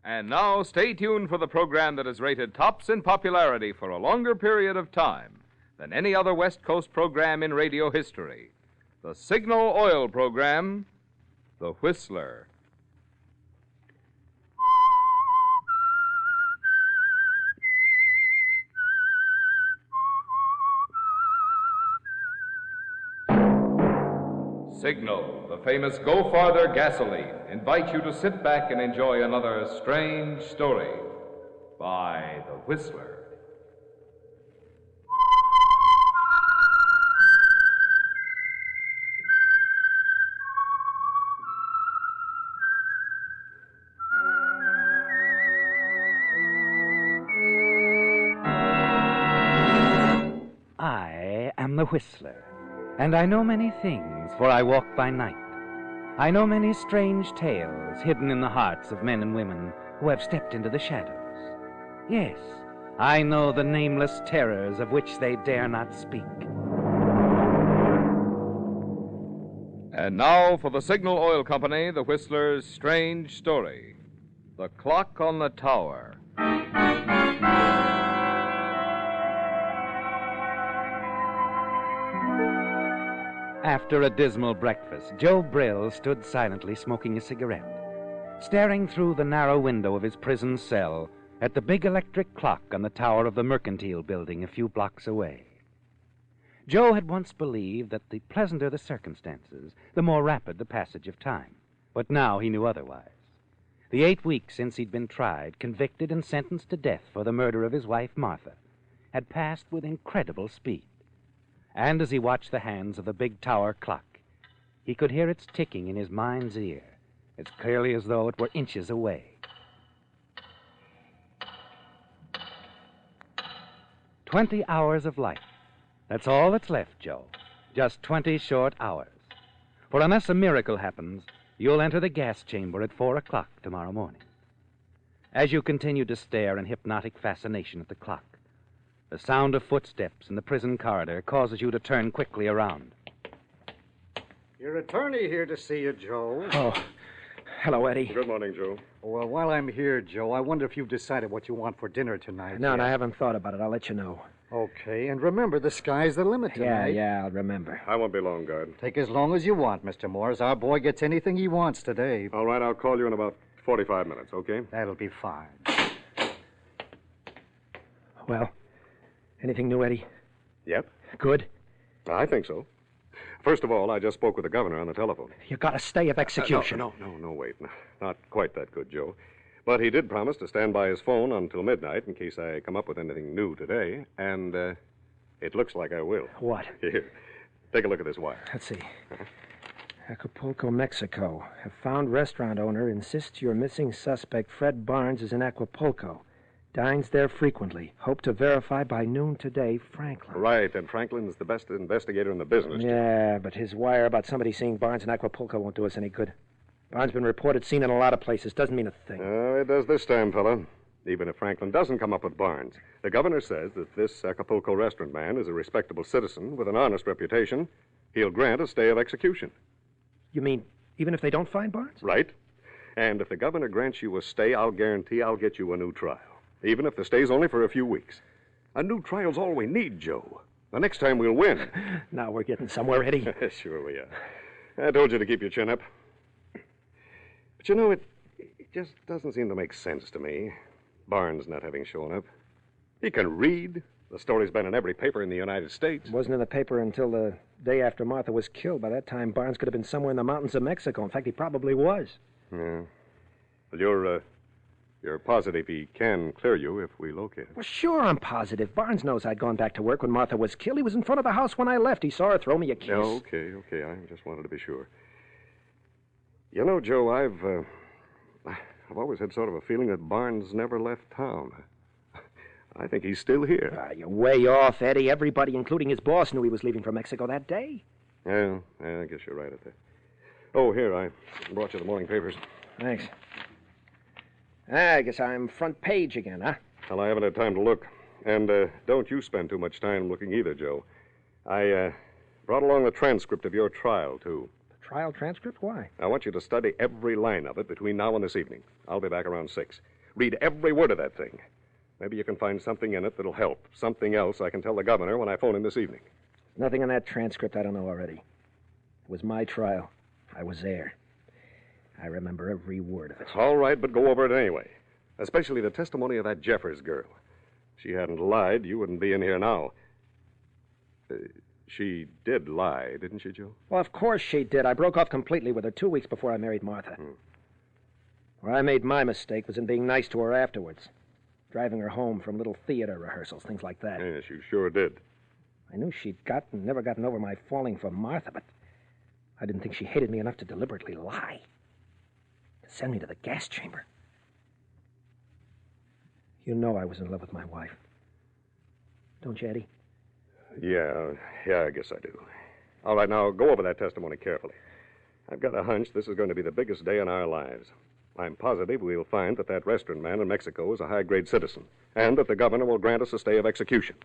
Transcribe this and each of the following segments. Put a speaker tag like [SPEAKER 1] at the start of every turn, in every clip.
[SPEAKER 1] And now, stay tuned for the program that is rated tops in popularity for a longer period of time than any other West Coast program in radio history. The Signal Oil program, The Whistler. Signal, the famous Go Farther gasoline, invite you to sit back and enjoy another strange story by The Whistler.
[SPEAKER 2] I am the Whistler, and I know many things, for I walk by night. I know many strange tales hidden in the hearts of men and women who have stepped into the shadows. Yes, I know the nameless terrors of which they dare not speak.
[SPEAKER 1] And now for the Signal Oil Company, The Whistler's strange story. The Clock on the Tower.
[SPEAKER 2] After a dismal breakfast, Joe Brill stood silently smoking a cigarette, staring through the narrow window of his prison cell at the big electric clock on the tower of the Mercantile Building a few blocks away. Joe had once believed that the pleasanter the circumstances, the more rapid the passage of time. But now he knew otherwise. The 8 weeks since he'd been tried, convicted, and sentenced to death for the murder of his wife, Martha, had passed with incredible speed. And as he watched the hands of the big tower clock, he could hear its ticking in his mind's ear, as clearly as though it were inches away. 20 hours of life. That's all that's left, Joe. Just 20 short hours. For unless a miracle happens, you'll enter the gas chamber at 4 o'clock tomorrow morning. As you continue to stare in hypnotic fascination at the clock, the sound of footsteps in the prison corridor causes you to turn quickly around.
[SPEAKER 3] Your attorney here to see you, Joe.
[SPEAKER 4] Oh, hello, Eddie.
[SPEAKER 5] Good morning, Joe.
[SPEAKER 3] Well, while I'm here, Joe, I wonder if you've decided what you want for dinner tonight.
[SPEAKER 4] No, I haven't thought about it. I'll let you know.
[SPEAKER 3] Okay, and remember, the sky's the limit tonight.
[SPEAKER 4] Yeah, I'll remember.
[SPEAKER 5] I won't be long, guard.
[SPEAKER 3] Take as long as you want, Mr. Morris. Our boy gets anything he wants today.
[SPEAKER 5] All right, I'll call you in about 45 minutes, okay?
[SPEAKER 3] That'll be fine.
[SPEAKER 4] Well, anything new, Eddie?
[SPEAKER 5] Yep.
[SPEAKER 4] Good?
[SPEAKER 5] I think so. First of all, I just spoke with the governor on the telephone.
[SPEAKER 4] You got a stay of execution.
[SPEAKER 5] No, wait. No, not quite that good, Joe. But he did promise to stand by his phone until midnight in case I come up with anything new today, and it looks like I will.
[SPEAKER 4] What?
[SPEAKER 5] Here, take a look at this wire.
[SPEAKER 4] Let's see. Acapulco, Mexico. A found restaurant owner insists your missing suspect, Fred Barnes, is in Acapulco. Dines there frequently. Hope to verify by noon today, Franklin.
[SPEAKER 5] Right, and Franklin's the best investigator in the business.
[SPEAKER 4] Yeah, but his wire about somebody seeing Barnes in Acapulco won't do us any good. Barnes been reported seen in a lot of places. Doesn't mean a thing.
[SPEAKER 5] It does this time, fella. Even if Franklin doesn't come up with Barnes, the governor says that this Acapulco restaurant man is a respectable citizen with an honest reputation. He'll grant a stay of execution.
[SPEAKER 4] You mean even if they don't find Barnes?
[SPEAKER 5] Right. And if the governor grants you a stay, I'll guarantee I'll get you a new trial. Even if the stay's only for a few weeks. A new trial's all we need, Joe. The next time we'll win.
[SPEAKER 4] Now we're getting somewhere, Eddie.
[SPEAKER 5] Sure we are. I told you to keep your chin up. But you know, it just doesn't seem to make sense to me. Barnes not having shown up. He can read. The story's been in every paper in the United States.
[SPEAKER 4] Wasn't in the paper until the day after Martha was killed. By that time, Barnes could have been somewhere in the mountains of Mexico. In fact, he probably was.
[SPEAKER 5] Yeah. Well, you're positive he can clear you if we locate him?
[SPEAKER 4] Well, sure, I'm positive. Barnes knows I'd gone back to work when Martha was killed. He was in front of the house when I left. He saw her throw me a kiss.
[SPEAKER 5] Okay. I just wanted to be sure. You know, Joe, I've always had sort of a feeling that Barnes never left town. I think he's still here.
[SPEAKER 4] You're way off, Eddie. Everybody, including his boss, knew he was leaving for Mexico that day.
[SPEAKER 5] Yeah, I guess you're right at that. Oh, here, I brought you the morning papers.
[SPEAKER 4] Thanks. I guess I'm front page again, huh?
[SPEAKER 5] Well, I haven't had time to look. And don't you spend too much time looking either, Joe. I brought along the transcript of your trial, too.
[SPEAKER 4] The trial transcript? Why?
[SPEAKER 5] I want you to study every line of it between now and this evening. I'll be back around 6. Read every word of that thing. Maybe you can find something in it that'll help. Something else I can tell the governor when I phone him this evening.
[SPEAKER 4] Nothing in that transcript I don't know already. It was my trial. I was there. I remember every word of it.
[SPEAKER 5] All right, but go over it anyway. Especially the testimony of that Jeffers girl. If she hadn't lied, you wouldn't be in here now. She did lie, didn't she, Joe?
[SPEAKER 4] Well, of course she did. I broke off completely with her 2 weeks before I married Martha. Where I made my mistake was in being nice to her afterwards. Driving her home from little theater rehearsals, things like that.
[SPEAKER 5] Yes, you sure did.
[SPEAKER 4] I knew she'd never gotten over my falling for Martha, but I didn't think she hated me enough to deliberately lie. To send me to the gas chamber. You know I was in love with my wife. Don't you, Eddie?
[SPEAKER 5] Yeah, I guess I do. All right, now go over that testimony carefully. I've got a hunch this is going to be the biggest day in our lives. I'm positive we'll find that restaurant man in Mexico is a high-grade citizen, and that the governor will grant us a stay of execution.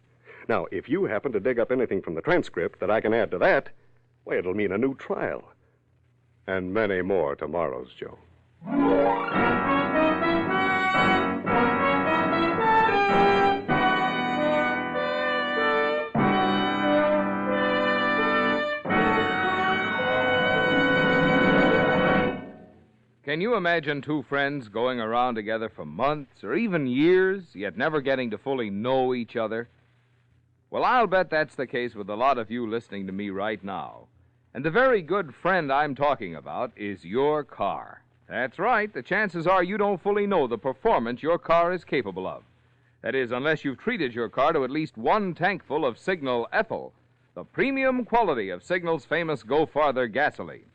[SPEAKER 5] Now, if you happen to dig up anything from the transcript that I can add to that, well, it'll mean a new trial. And many more tomorrows, Joe.
[SPEAKER 1] Can you imagine two friends going around together for months or even years, yet never getting to fully know each other? Well, I'll bet that's the case with a lot of you listening to me right now. And the very good friend I'm talking about is your car. That's right. The chances are you don't fully know the performance your car is capable of. That is, unless you've treated your car to at least one tankful of Signal Ethyl, the premium quality of Signal's famous Go Farther gasoline.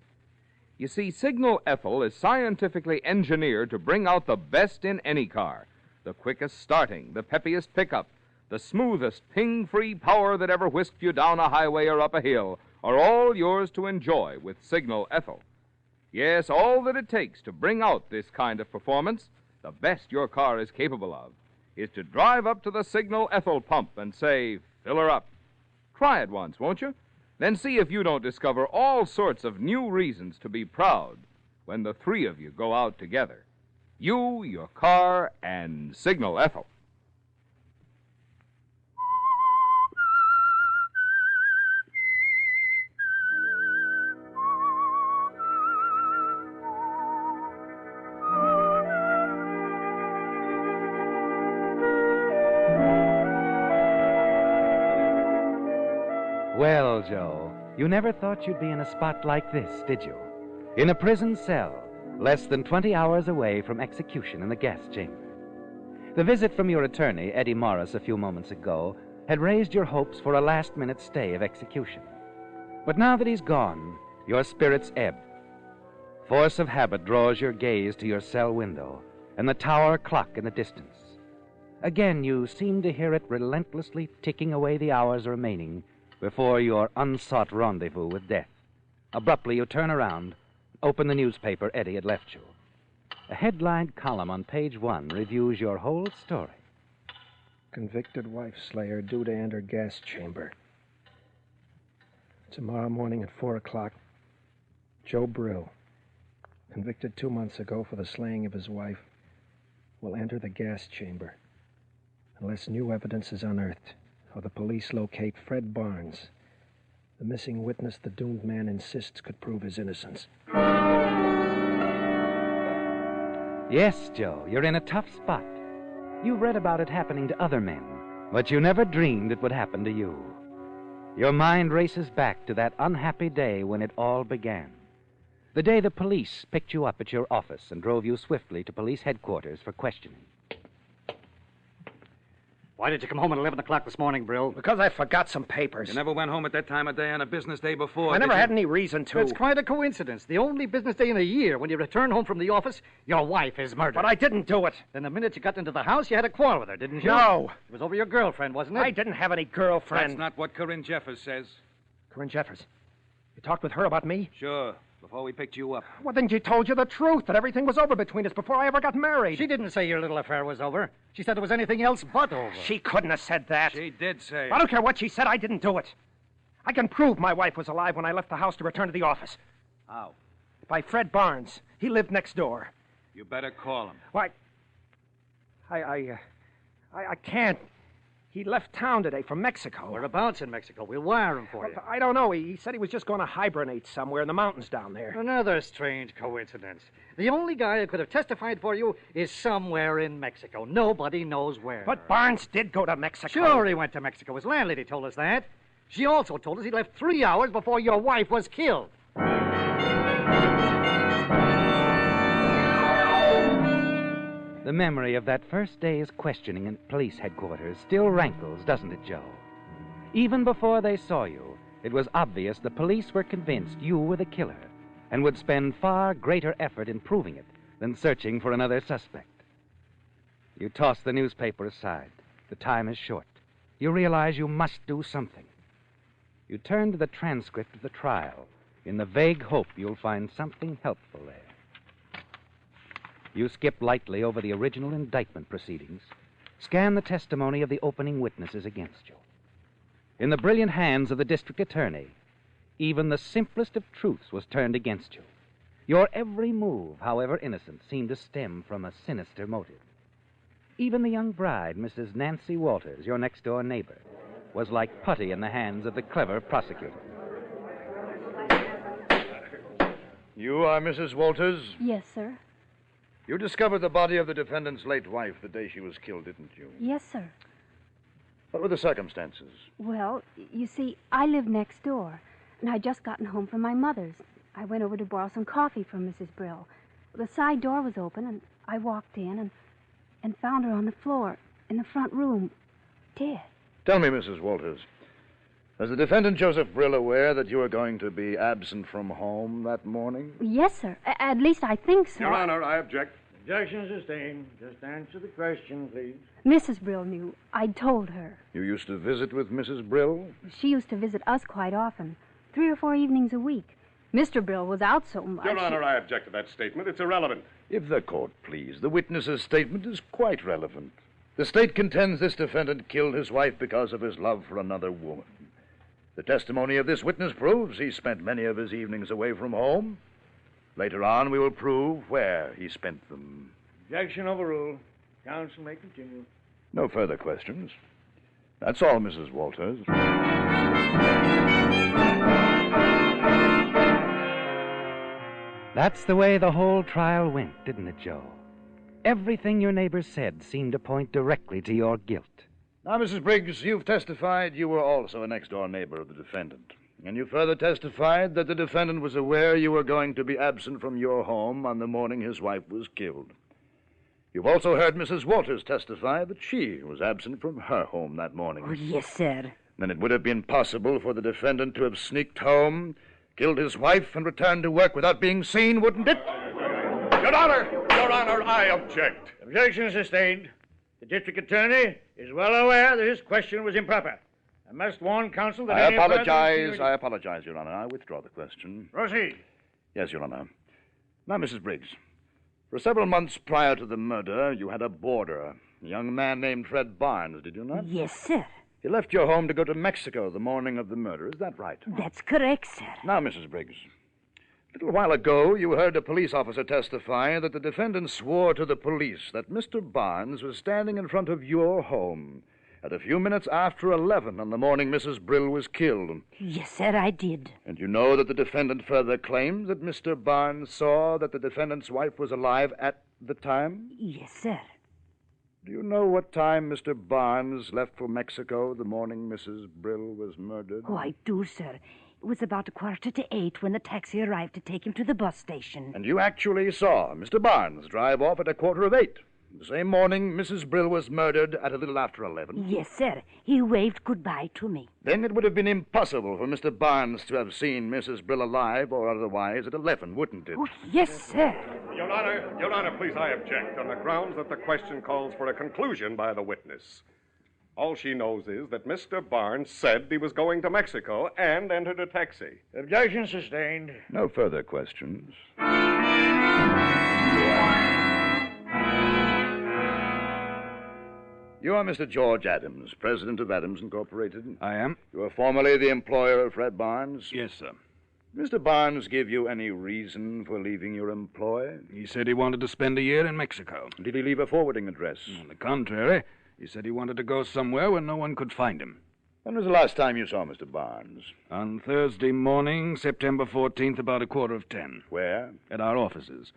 [SPEAKER 1] You see, Signal Ethyl is scientifically engineered to bring out the best in any car. The quickest starting, the peppiest pickup, the smoothest ping-free power that ever whisked you down a highway or up a hill are all yours to enjoy with Signal Ethyl. Yes, all that it takes to bring out this kind of performance, the best your car is capable of, is to drive up to the Signal Ethyl pump and say, "Fill her up." Try it once, won't you? Then see if you don't discover all sorts of new reasons to be proud when the three of you go out together. You, your car, and Signal Ethyl.
[SPEAKER 2] Well, Joe, you never thought you'd be in a spot like this, did you? In a prison cell, less than 20 hours away from execution in the gas chamber. The visit from your attorney, Eddie Morris, a few moments ago, had raised your hopes for a last-minute stay of execution. But now that he's gone, your spirits ebb. Force of habit draws your gaze to your cell window and the tower clock in the distance. Again, you seem to hear it relentlessly ticking away the hours remaining before your unsought rendezvous with death. Abruptly, you turn around, open the newspaper Eddie had left you. A headlined column on page 1 reviews your whole story.
[SPEAKER 4] Convicted wife slayer due to enter gas chamber. Tomorrow morning at 4 o'clock, Joe Brill, convicted 2 months ago for the slaying of his wife, will enter the gas chamber unless new evidence is unearthed or the police locate Fred Barnes, the missing witness the doomed man insists could prove his innocence.
[SPEAKER 2] Yes, Joe, you're in a tough spot. You've read about it happening to other men, but you never dreamed it would happen to you. Your mind races back to that unhappy day when it all began. The day the police picked you up at your office and drove you swiftly to police headquarters for questioning.
[SPEAKER 3] Why did you come home at 11 o'clock this morning, Brill?
[SPEAKER 4] Because I forgot some papers.
[SPEAKER 6] You never went home at that time of day on a business day before.
[SPEAKER 4] I never had any reason to.
[SPEAKER 3] It's quite a coincidence. The only business day in a year, when you return home from the office, your wife is murdered.
[SPEAKER 4] But I didn't do it.
[SPEAKER 3] Then the minute you got into the house, you had a quarrel with her, didn't you?
[SPEAKER 4] No.
[SPEAKER 3] It was over your girlfriend, wasn't it?
[SPEAKER 4] I didn't have any girlfriend.
[SPEAKER 6] That's not what Corinne Jeffers says.
[SPEAKER 4] Corinne Jeffers. You talked with her about me?
[SPEAKER 6] Sure, before we picked you up.
[SPEAKER 4] Well, then she told you the truth, that everything was over between us before I ever got married.
[SPEAKER 3] She didn't say your little affair was over. She said there was anything else but over.
[SPEAKER 4] She couldn't have said that.
[SPEAKER 6] She did say.
[SPEAKER 4] I don't care what she said. I didn't do it. I can prove my wife was alive when I left the house to return to the office.
[SPEAKER 6] How?
[SPEAKER 4] By Fred Barnes. He lived next door.
[SPEAKER 6] You better call him.
[SPEAKER 4] Why, I can't. He left town today from Mexico.
[SPEAKER 3] Whereabouts in Mexico? We'll wire him for you.
[SPEAKER 4] I don't know. He said he was just going to hibernate somewhere in the mountains down there.
[SPEAKER 3] Another strange coincidence. The only guy who could have testified for you is somewhere in Mexico. Nobody knows where.
[SPEAKER 4] But Barnes did go to Mexico.
[SPEAKER 3] Sure, he went to Mexico. His landlady told us that. She also told us he left 3 hours before your wife was killed.
[SPEAKER 2] The memory of that first day's questioning at police headquarters still rankles, doesn't it, Joe? Even before they saw you, it was obvious the police were convinced you were the killer and would spend far greater effort in proving it than searching for another suspect. You toss the newspaper aside. The time is short. You realize you must do something. You turn to the transcript of the trial in the vague hope you'll find something helpful there. You skip lightly over the original indictment proceedings, scan the testimony of the opening witnesses against you. In the brilliant hands of the district attorney, even the simplest of truths was turned against you. Your every move, however innocent, seemed to stem from a sinister motive. Even the young bride, Mrs. Nancy Walters, your next-door neighbor, was like putty in the hands of the clever prosecutor.
[SPEAKER 7] You are Mrs. Walters?
[SPEAKER 8] Yes, sir.
[SPEAKER 7] You discovered the body of the defendant's late wife the day she was killed, didn't you?
[SPEAKER 8] Yes, sir.
[SPEAKER 7] What were the circumstances?
[SPEAKER 8] Well, you see, I live next door, and I'd just gotten home from my mother's. I went over to borrow some coffee from Mrs. Brill. The side door was open, and I walked in and found her on the floor in the front room, dead.
[SPEAKER 7] Tell me, Mrs. Walters, was the defendant Joseph Brill aware that you were going to be absent from home that morning?
[SPEAKER 8] Yes, sir. At least I think so.
[SPEAKER 5] Your Honor, I object.
[SPEAKER 9] Objection sustained. Just answer the question, please.
[SPEAKER 8] Mrs. Brill knew. I'd told her.
[SPEAKER 7] You used to visit with Mrs. Brill?
[SPEAKER 8] She used to visit us quite often, 3 or 4 evenings a week. Mr. Brill was out so much.
[SPEAKER 5] Your Honor, I object to that statement. It's irrelevant.
[SPEAKER 7] If the court please, the witness's statement is quite relevant. The state contends this defendant killed his wife because of his love for another woman. The testimony of this witness proves he spent many of his evenings away from home. Later on, we will prove where he spent them.
[SPEAKER 9] Objection overruled. Counsel may continue.
[SPEAKER 7] No further questions. That's all, Mrs. Walters.
[SPEAKER 2] That's the way the whole trial went, didn't it, Joe? Everything your neighbors said seemed to point directly to your guilt.
[SPEAKER 7] Now, Mrs. Briggs, you've testified you were also a next-door neighbor of the defendant. And you further testified that the defendant was aware you were going to be absent from your home on the morning his wife was killed. You've also heard Mrs. Walters testify that she was absent from her home that morning.
[SPEAKER 10] Oh, yes, sir.
[SPEAKER 7] Then it would have been possible for the defendant to have sneaked home, killed his wife, and returned to work without being seen, wouldn't it?
[SPEAKER 5] Your Honor, I object.
[SPEAKER 9] Objection sustained. The district attorney is well aware that his question was improper. I must warn counsel that
[SPEAKER 7] I apologize, Your Honor. I withdraw the question.
[SPEAKER 9] Proceed.
[SPEAKER 7] Yes, Your Honor. Now, Mrs. Briggs, for several months prior to the murder, you had a boarder, a young man named Fred Barnes, did you not?
[SPEAKER 10] Yes, sir.
[SPEAKER 7] He left your home to go to Mexico the morning of the murder. Is that right?
[SPEAKER 10] That's correct, sir.
[SPEAKER 7] Now, Mrs. Briggs, a little while ago, you heard a police officer testify that the defendant swore to the police that Mr. Barnes was standing in front of your home at a few minutes after 11 on the morning Mrs. Brill was killed.
[SPEAKER 10] Yes, sir, I did.
[SPEAKER 7] And you know that the defendant further claims that Mr. Barnes saw that the defendant's wife was alive at the time?
[SPEAKER 10] Yes, sir.
[SPEAKER 7] Do you know what time Mr. Barnes left for Mexico the morning Mrs. Brill was murdered?
[SPEAKER 10] Oh, I do, sir. It was about 7:15 when the taxi arrived to take him to the bus station.
[SPEAKER 7] And you actually saw Mr. Barnes drive off at 7:15, the same morning Mrs. Brill was murdered at a little after 11?
[SPEAKER 10] Yes, sir. He waved goodbye to me.
[SPEAKER 7] Then it would have been impossible for Mr. Barnes to have seen Mrs. Brill alive or otherwise at 11, wouldn't it?
[SPEAKER 10] Oh, yes, sir.
[SPEAKER 5] Your Honor, please, I object on the grounds that the question calls for a conclusion by the witness. All she knows is that Mr. Barnes said he was going to Mexico and entered a taxi.
[SPEAKER 9] Objection sustained.
[SPEAKER 7] No further questions. You are Mr. George Adams, president of Adams Incorporated.
[SPEAKER 6] I am.
[SPEAKER 7] You were formerly the employer of Fred Barnes.
[SPEAKER 6] Yes, sir.
[SPEAKER 7] Mr. Barnes give you any reason for leaving your employ?
[SPEAKER 6] He said he wanted to spend a year in Mexico.
[SPEAKER 7] Did he leave a forwarding address?
[SPEAKER 6] On the contrary, he said he wanted to go somewhere where no one could find him.
[SPEAKER 7] When was the last time you saw Mr. Barnes?
[SPEAKER 6] On Thursday morning, September 14th, about 9:15.
[SPEAKER 7] Where?
[SPEAKER 6] At our offices.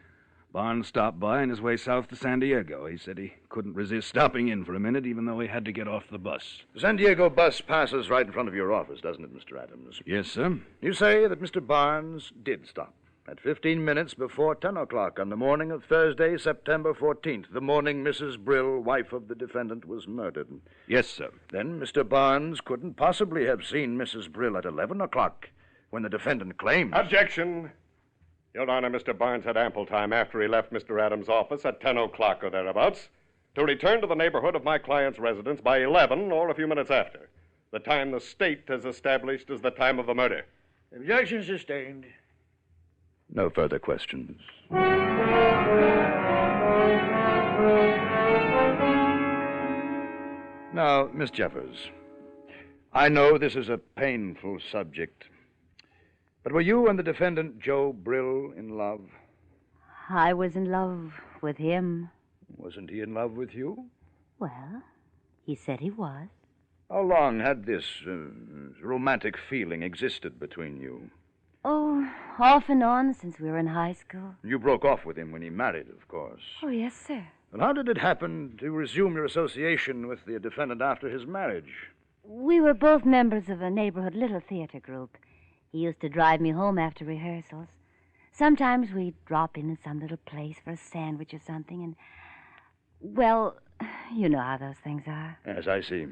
[SPEAKER 6] Barnes stopped by on his way south to San Diego. He said he couldn't resist stopping in for a minute, even though he had to get off the bus.
[SPEAKER 7] The San Diego bus passes right in front of your office, doesn't it, Mr. Adams?
[SPEAKER 6] Yes, sir.
[SPEAKER 7] You say that Mr. Barnes did stop at 15 minutes before 10 o'clock on the morning of Thursday, September 14th, the morning Mrs. Brill, wife of the defendant, was murdered.
[SPEAKER 6] Yes, sir.
[SPEAKER 7] Then Mr. Barnes couldn't possibly have seen Mrs. Brill at 11 o'clock when the defendant claims...
[SPEAKER 5] Objection! Your Honor, Mr. Barnes had ample time after he left Mr. Adams' office at 10 o'clock or thereabouts to return to the neighborhood of my client's residence by 11 or a few minutes after, the time the state has established as the time of the murder.
[SPEAKER 9] Objection sustained.
[SPEAKER 7] No further questions. Now, Miss Jeffers, I know this is a painful subject, but were you and the defendant, Joe Brill, in love?
[SPEAKER 10] I was in love with him.
[SPEAKER 7] Wasn't he in love with you?
[SPEAKER 10] Well, he said he was.
[SPEAKER 7] How long had this romantic feeling existed between you?
[SPEAKER 10] Oh, off and on since we were in high school.
[SPEAKER 7] You broke off with him when he married, of course.
[SPEAKER 10] Oh, yes, sir.
[SPEAKER 7] And how did it happen to resume your association with the defendant after his marriage?
[SPEAKER 10] We were both members of a neighborhood little theater group. He used to drive me home after rehearsals. Sometimes we'd drop in some little place for a sandwich or something, and... Well, you know how those things are.
[SPEAKER 7] Yes, I see.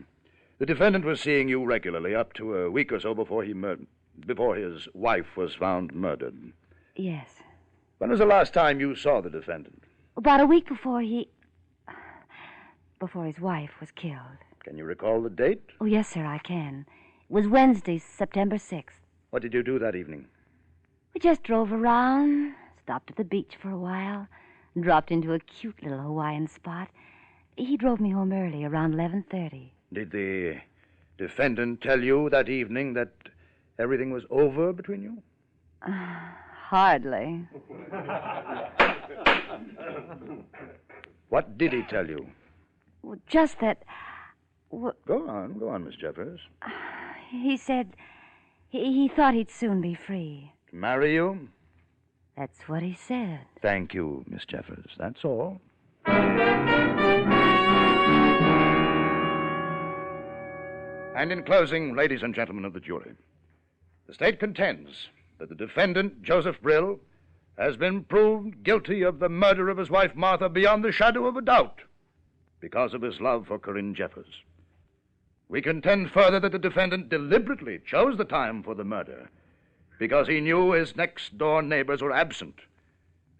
[SPEAKER 7] The defendant was seeing you regularly up to a week or so before his wife was found murdered.
[SPEAKER 10] Yes.
[SPEAKER 7] When was the last time you saw the defendant?
[SPEAKER 10] About a week before his wife was killed.
[SPEAKER 7] Can you recall the date?
[SPEAKER 10] Oh, yes, sir, I can. It was Wednesday, September 6th.
[SPEAKER 7] What did you do that evening?
[SPEAKER 10] We just drove around, stopped at the beach for a while, and dropped into a cute little Hawaiian spot. He drove me home early, around 11:30.
[SPEAKER 7] Did the defendant tell you that evening that everything was over between you?
[SPEAKER 10] Hardly.
[SPEAKER 7] What did he tell you?
[SPEAKER 10] Well, just that...
[SPEAKER 7] Go on, Miss Jeffers.
[SPEAKER 10] He said he thought he'd soon be free.
[SPEAKER 7] To marry you?
[SPEAKER 10] That's what he said.
[SPEAKER 7] Thank you, Miss Jeffers. That's all. And in closing, ladies and gentlemen of the jury, the state contends that the defendant, Joseph Brill, has been proved guilty of the murder of his wife, Martha, beyond the shadow of a doubt, because of his love for Corinne Jeffers. We contend further that the defendant deliberately chose the time for the murder because he knew his next-door neighbors were absent,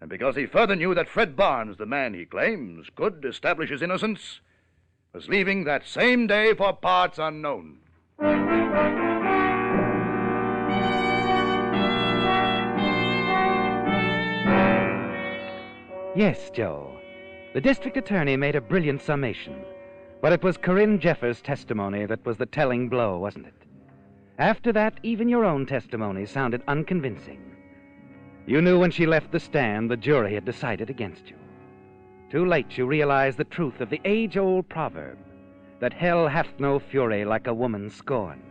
[SPEAKER 7] and because he further knew that Fred Barnes, the man he claims could establish his innocence, was leaving that same day for parts unknown.
[SPEAKER 2] Yes, Joe. The district attorney made a brilliant summation. But it was Corinne Jeffers' testimony that was the telling blow, wasn't it? After that, even your own testimony sounded unconvincing. You knew when she left the stand the jury had decided against you. Too late you realized the truth of the age-old proverb that hell hath no fury like a woman scorned.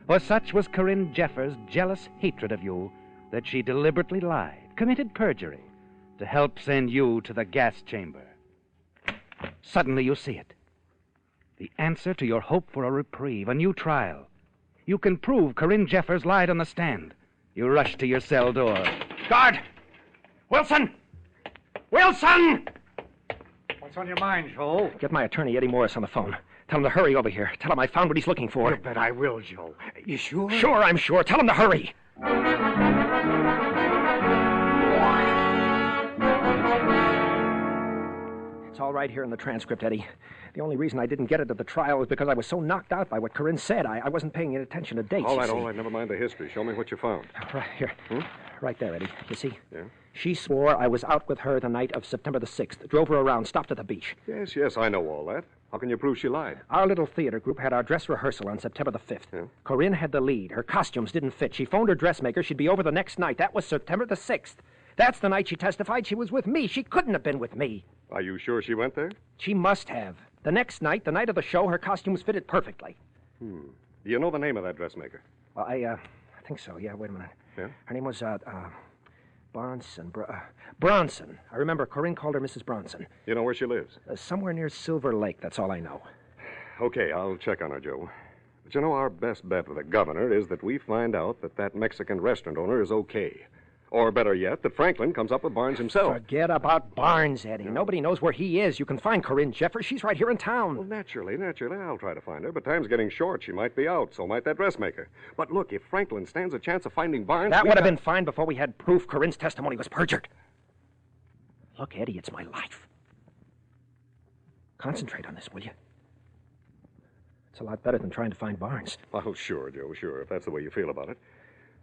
[SPEAKER 2] For such was Corinne Jeffers' jealous hatred of you that she deliberately lied, committed perjury, to help send you to the gas chamber. Suddenly you see it. The answer to your hope for a reprieve, a new trial. You can prove Corinne Jeffers lied on the stand. You rush to your cell door.
[SPEAKER 3] Guard! Wilson! Wilson! What's on your mind, Joel?
[SPEAKER 4] Get my attorney, Eddie Morris, on the phone. Tell him to hurry over here. Tell him I found what he's looking for.
[SPEAKER 3] You bet I will, Joe. You sure?
[SPEAKER 4] Sure, I'm sure. Tell him to hurry. It's all right here in the transcript, Eddie. The only reason I didn't get it at the trial was because I was so knocked out by what Corinne said. I wasn't paying any attention to dates.
[SPEAKER 5] All right, never mind the history. Show me what you found.
[SPEAKER 4] Right here. Right there, Eddie. You see?
[SPEAKER 5] Yeah?
[SPEAKER 4] She swore I was out with her the night of September the 6th. Drove her around, stopped at the beach.
[SPEAKER 5] Yes, I know all that. How can you prove she lied?
[SPEAKER 4] Our little theater group had our dress rehearsal on September the 5th.
[SPEAKER 5] Yeah?
[SPEAKER 4] Corinne had the lead. Her costumes didn't fit. She phoned her dressmaker. She'd be over the next night. That was September the 6th. That's the night she testified she was with me. She couldn't have been with me.
[SPEAKER 5] Are you sure she went there?
[SPEAKER 4] She must have. The next night, the night of the show, her costumes fitted perfectly.
[SPEAKER 5] Do you know the name of that dressmaker?
[SPEAKER 4] Well, I think so. Yeah, wait a minute.
[SPEAKER 5] Yeah?
[SPEAKER 4] Her name was, Bronson. I remember Corinne called her Mrs. Bronson.
[SPEAKER 5] You know where she lives?
[SPEAKER 4] Somewhere near Silver Lake, that's all I know.
[SPEAKER 5] Okay, I'll check on her, Joe. But you know, our best bet with the governor is that we find out that Mexican restaurant owner is okay. Or better yet, that Franklin comes up with Barnes himself.
[SPEAKER 4] Forget about Barnes, Eddie. Nobody knows where he is. You can find Corinne Jeffers. She's right here in town.
[SPEAKER 5] Well, naturally, I'll try to find her. But time's getting short. She might be out, so might that dressmaker. But look, if Franklin stands a chance of finding Barnes...
[SPEAKER 4] That would have been fine before we had proof Corinne's testimony was perjured. Look, Eddie, it's my life. Concentrate on this, will you? It's a lot better than trying to find Barnes.
[SPEAKER 5] Oh, sure, Joe, sure, if that's the way you feel about it.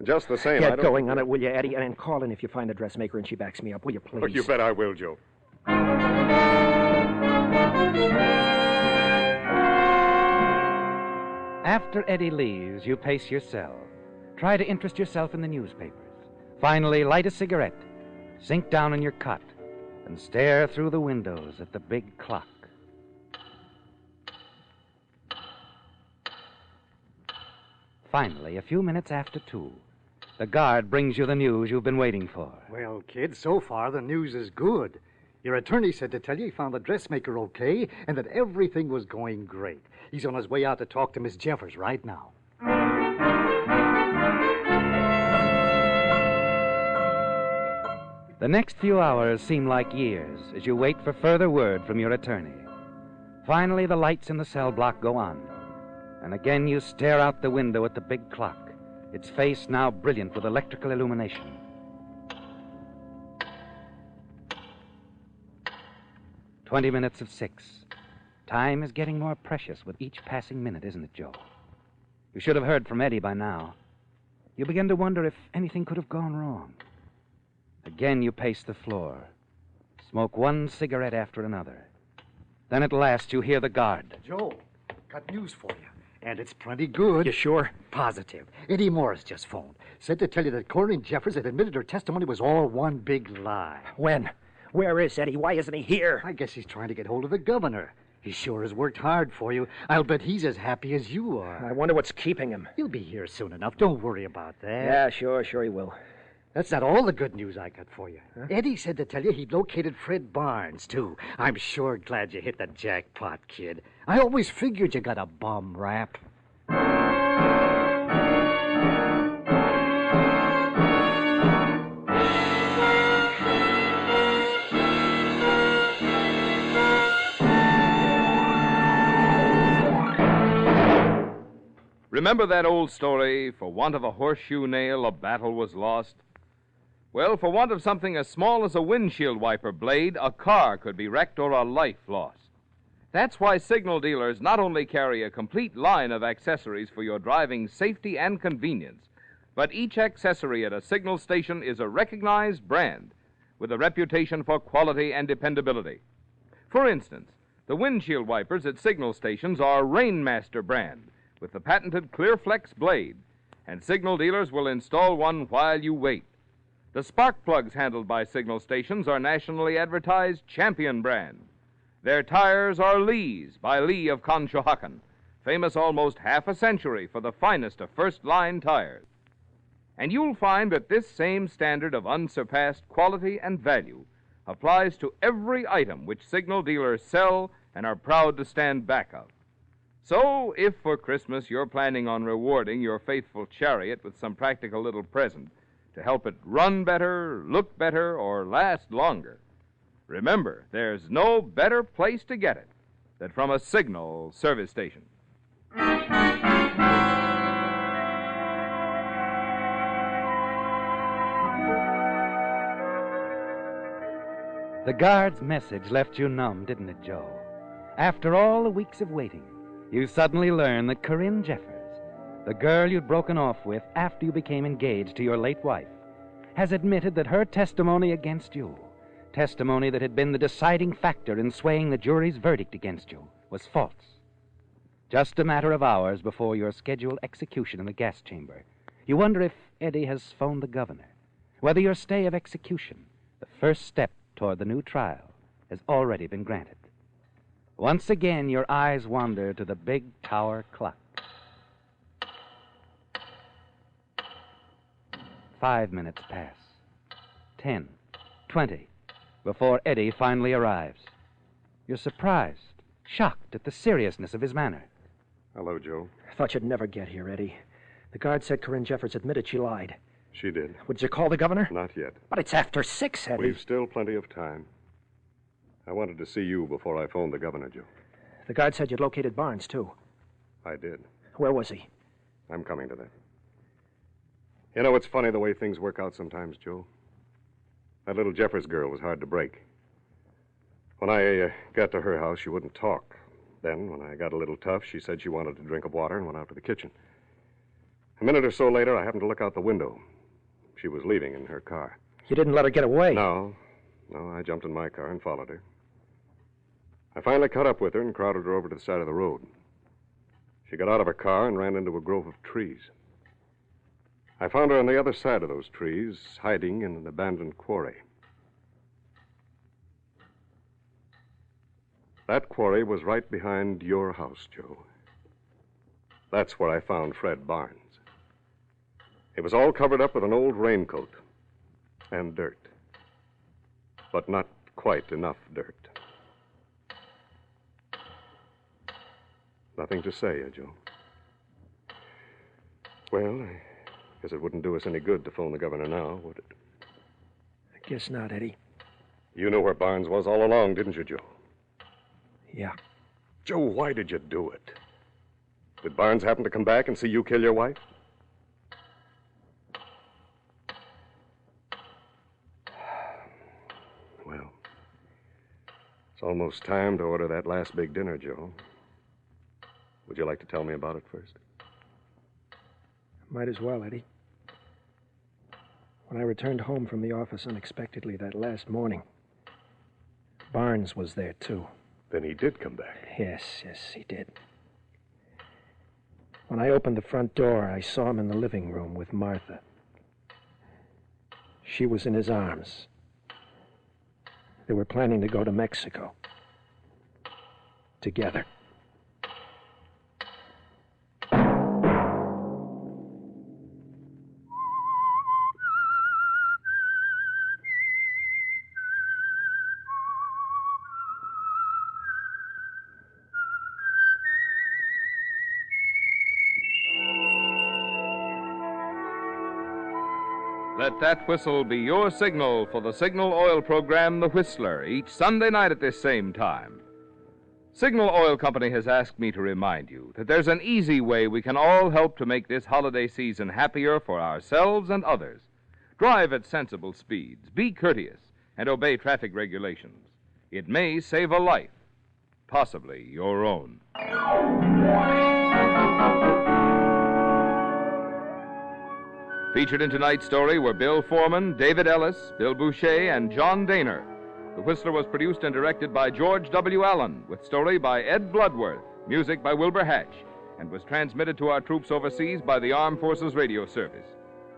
[SPEAKER 5] Just the same,
[SPEAKER 4] Get going on it, will you, Eddie? And call in if you find the dressmaker and she backs me up, will you, please?
[SPEAKER 5] Oh, you bet I will, Joe.
[SPEAKER 2] After Eddie leaves, you pace your cell. Try to interest yourself in the newspapers. Finally, light a cigarette, sink down in your cot, and stare through the windows at the big clock. Finally, a few minutes after 2, the guard brings you the news you've been waiting for.
[SPEAKER 3] Well, kid, so far the news is good. Your attorney said to tell you he found the dressmaker okay and that everything was going great. He's on his way out to talk to Miss Jeffers right now.
[SPEAKER 2] The next few hours seem like years as you wait for further word from your attorney. Finally, the lights in the cell block go on. And again you stare out the window at the big clock, its face now brilliant with electrical illumination. "20 minutes of 6. Time is getting more precious with each passing minute, isn't it, Joe? You should have heard from Eddie by now. You begin to wonder if anything could have gone wrong. Again you pace the floor, smoke one cigarette after another. Then at last you hear the guard.
[SPEAKER 3] Joe, got news for you. And it's plenty good.
[SPEAKER 4] You sure?
[SPEAKER 3] Positive. Eddie Morris just phoned. Said to tell you that Corinne Jeffers had admitted her testimony was all one big lie.
[SPEAKER 4] When? Where is Eddie? Why isn't he here?
[SPEAKER 3] I guess he's trying to get hold of the governor. He sure has worked hard for you. I'll bet he's as happy as you are.
[SPEAKER 4] I wonder what's keeping him.
[SPEAKER 3] He'll be here soon enough. Don't worry about that.
[SPEAKER 4] Yeah, sure he will.
[SPEAKER 3] That's not all the good news I got for you.
[SPEAKER 4] Huh?
[SPEAKER 3] Eddie said to tell you he'd located Fred Barnes, too. I'm sure glad you hit the jackpot, kid. I always figured you got a bum rap.
[SPEAKER 1] Remember that old story, for want of a horseshoe nail, a battle was lost? Well, for want of something as small as a windshield wiper blade, a car could be wrecked or a life lost. That's why signal dealers not only carry a complete line of accessories for your driving safety and convenience, but each accessory at a signal station is a recognized brand with a reputation for quality and dependability. For instance, the windshield wipers at signal stations are Rainmaster brand with the patented Clearflex blade, and signal dealers will install one while you wait. The spark plugs handled by signal stations are nationally advertised Champion brand. Their tires are Lee's by Lee of Conshohocken, famous almost half a century for the finest of first-line tires. And you'll find that this same standard of unsurpassed quality and value applies to every item which signal dealers sell and are proud to stand back of. So, if for Christmas you're planning on rewarding your faithful chariot with some practical little present to help it run better, look better, or last longer, remember, there's no better place to get it than from a signal service station.
[SPEAKER 2] The guard's message left you numb, didn't it, Joe? After all the weeks of waiting, you suddenly learn that Corinne Jeffers, the girl you'd broken off with after you became engaged to your late wife, has admitted that her testimony against you, testimony that had been the deciding factor in swaying the jury's verdict against you, was false. Just a matter of hours before your scheduled execution in the gas chamber, you wonder if Eddie has phoned the governor, whether your stay of execution, the first step toward the new trial, has already been granted. Once again, your eyes wander to the big tower clock. 5 minutes pass. 10, 20, before Eddie finally arrives. You're surprised, shocked at the seriousness of his manner.
[SPEAKER 5] Hello, Joe.
[SPEAKER 4] I thought you'd never get here, Eddie. The guard said Corinne Jeffers admitted she lied.
[SPEAKER 5] She did.
[SPEAKER 4] Would you call the governor?
[SPEAKER 5] Not yet.
[SPEAKER 4] But it's after 6, Eddie.
[SPEAKER 5] We've still plenty of time. I wanted to see you before I phoned the governor, Joe.
[SPEAKER 4] The guard said you'd located Barnes, too.
[SPEAKER 5] I did.
[SPEAKER 4] Where was he?
[SPEAKER 5] I'm coming to that. You know, it's funny the way things work out sometimes, Joe. That little Jeffers girl was hard to break. When I got to her house, she wouldn't talk. Then, when I got a little tough, she said she wanted a drink of water and went out to the kitchen. A minute or so later, I happened to look out the window. She was leaving in her car.
[SPEAKER 4] You didn't let her get away?
[SPEAKER 5] No, I jumped in my car and followed her. I finally caught up with her and crowded her over to the side of the road. She got out of her car and ran into a grove of trees. I found her on the other side of those trees, hiding in an abandoned quarry. That quarry was right behind your house, Joe. That's where I found Fred Barnes. It was all covered up with an old raincoat and dirt. But not quite enough dirt. Nothing to say, Joe. Well, I guess it wouldn't do us any good to phone the governor now, would it?
[SPEAKER 4] I guess not, Eddie.
[SPEAKER 5] You knew where Barnes was all along, didn't you, Joe?
[SPEAKER 4] Yeah.
[SPEAKER 5] Joe, why did you do it? Did Barnes happen to come back and see you kill your wife? Well, it's almost time to order that last big dinner, Joe. Would you like to tell me about it first?
[SPEAKER 4] Might as well, Eddie. When I returned home from the office unexpectedly that last morning, Barnes was there, too.
[SPEAKER 5] Then he did come back.
[SPEAKER 4] Yes, he did. When I opened the front door, I saw him in the living room with Martha. She was in his arms. They were planning to go to Mexico. Together.
[SPEAKER 1] Let that whistle be your signal for the Signal Oil program, The Whistler, each Sunday night at this same time. Signal Oil Company has asked me to remind you that there's an easy way we can all help to make this holiday season happier for ourselves and others. Drive at sensible speeds, be courteous, and obey traffic regulations. It may save a life, possibly your own. Featured in tonight's story were Bill Foreman, David Ellis, Bill Boucher, and John Daner. The Whistler was produced and directed by George W. Allen, with story by Ed Bloodworth, music by Wilbur Hatch, and was transmitted to our troops overseas by the Armed Forces Radio Service.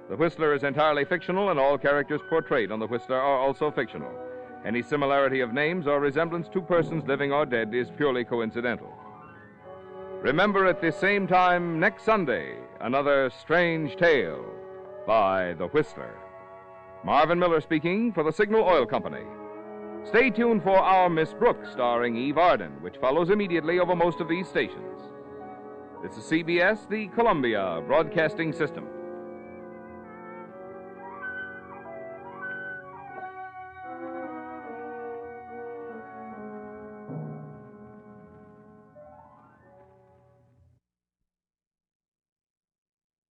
[SPEAKER 1] The Whistler is entirely fictional, and all characters portrayed on The Whistler are also fictional. Any similarity of names or resemblance to persons living or dead is purely coincidental. Remember at this same time next Sunday, another strange tale by The Whistler. Marvin Miller speaking for the Signal Oil Company. Stay tuned for Our Miss Brooks, starring Eve Arden, which follows immediately over most of these stations. This is CBS, the Columbia Broadcasting System.